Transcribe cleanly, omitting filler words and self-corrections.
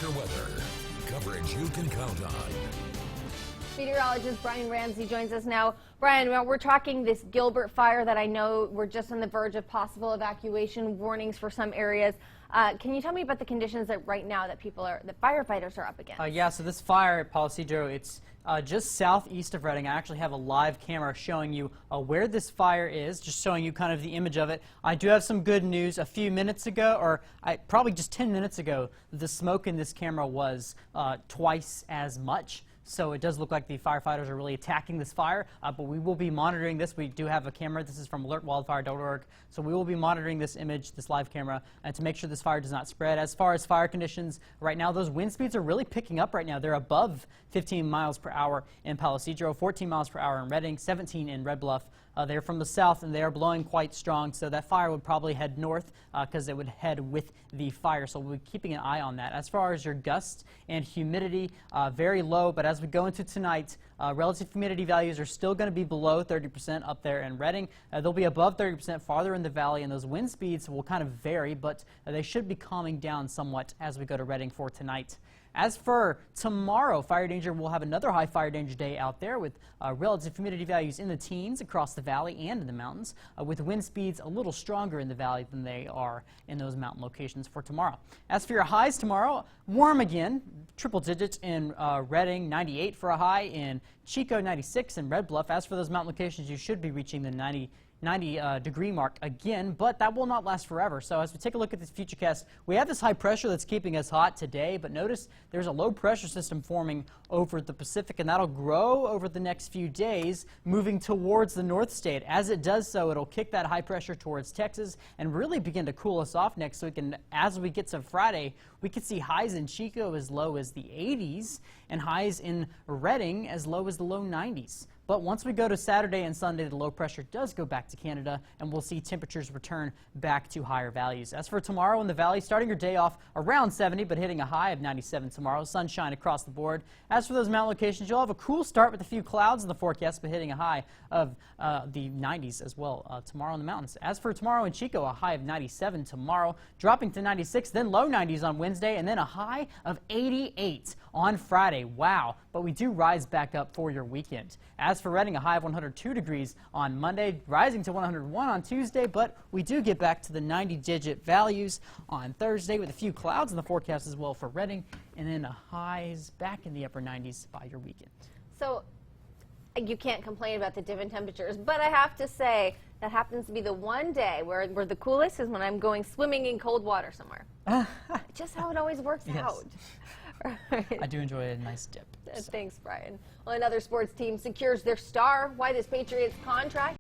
Weather coverage you can count on. Meteorologist Brian Ramsey joins us now. Brian, we're tracking this Gilbert fire that I know we're just on the verge of possible evacuation warnings for some areas. Can you tell me about the conditions that right now that firefighters are up against? Yeah, so this fire at Palo Cedro, it's just southeast of Redding. I actually have a live camera showing you where this fire is, just showing you kind of the image of it. I do have some good news. A few minutes ago, or probably just 10 minutes ago, the smoke in this camera was twice as much. So it does look like the firefighters are really attacking this fire, but we will be monitoring this. We do have a camera. This is from alertwildfire.org. So we will be monitoring this image, this live camera, to make sure this fire does not spread. As far as fire conditions, right now those wind speeds are really picking up right now. They're above 15 miles per hour in Palo Cedro, 14 miles per hour in Redding, 17 in Red Bluff. They're from the south, and they are blowing quite strong, so that fire would probably head north because it would head with the fire, so we'll be keeping an eye on that. As far as your gusts and humidity, very low, but as we go into tonight, relative humidity values are still going to be below 30% up there in Redding. They'll be above 30% farther in the valley, and those wind speeds will kind of vary, but they should be calming down somewhat as we go to Redding for tonight. As for tomorrow, fire danger, we'll have another high fire danger day out there with relative humidity values in the teens across the valley and in the mountains, with wind speeds a little stronger in the valley than they are in those mountain locations for tomorrow. As for your highs tomorrow, warm again, triple digits in Redding, 98 for a high, in Chico, 96, in Red Bluff. As for those mountain locations, you should be reaching the 90 degree mark again, but that will not last forever. So as we take a look at this futurecast, we have this high pressure that's keeping us hot today, but notice there's a low pressure system forming over the Pacific, and that'll grow over the next few days, moving towards the North State. As it does so, it'll kick that high pressure towards Texas and really begin to cool us off next week. And as we get to Friday, we could see highs in Chico as low as the 80s and highs in Redding as low as the low 90s. But once we go to Saturday and Sunday, the low pressure does go back to Canada, and we'll see temperatures return back to higher values. As for tomorrow in the valley, starting your day off around 70, but hitting a high of 97 tomorrow. Sunshine across the board. As for those mountain locations, you'll have a cool start with a few clouds in the forecast, but hitting a high of the 90s as well tomorrow in the mountains. As for tomorrow in Chico, a high of 97 tomorrow, dropping to 96, then low 90s on Wednesday, and then a high of 88 on Friday. Wow. But we do rise back up for your weekend. As for Redding, a high of 102 degrees on Monday, rising to 101 on Tuesday, but we do get back to the 90-digit values on Thursday with a few clouds in the forecast as well for Redding, and then highs back in the upper 90s by your weekend. So you can't complain about the dip in temperatures, but I have to say that happens to be the one day where the coolest is when I'm going swimming in cold water somewhere. Just how it always works out. Right. I do enjoy a nice dip. So. Thanks, Brian. Well, another sports team secures their star. Why this Patriots contract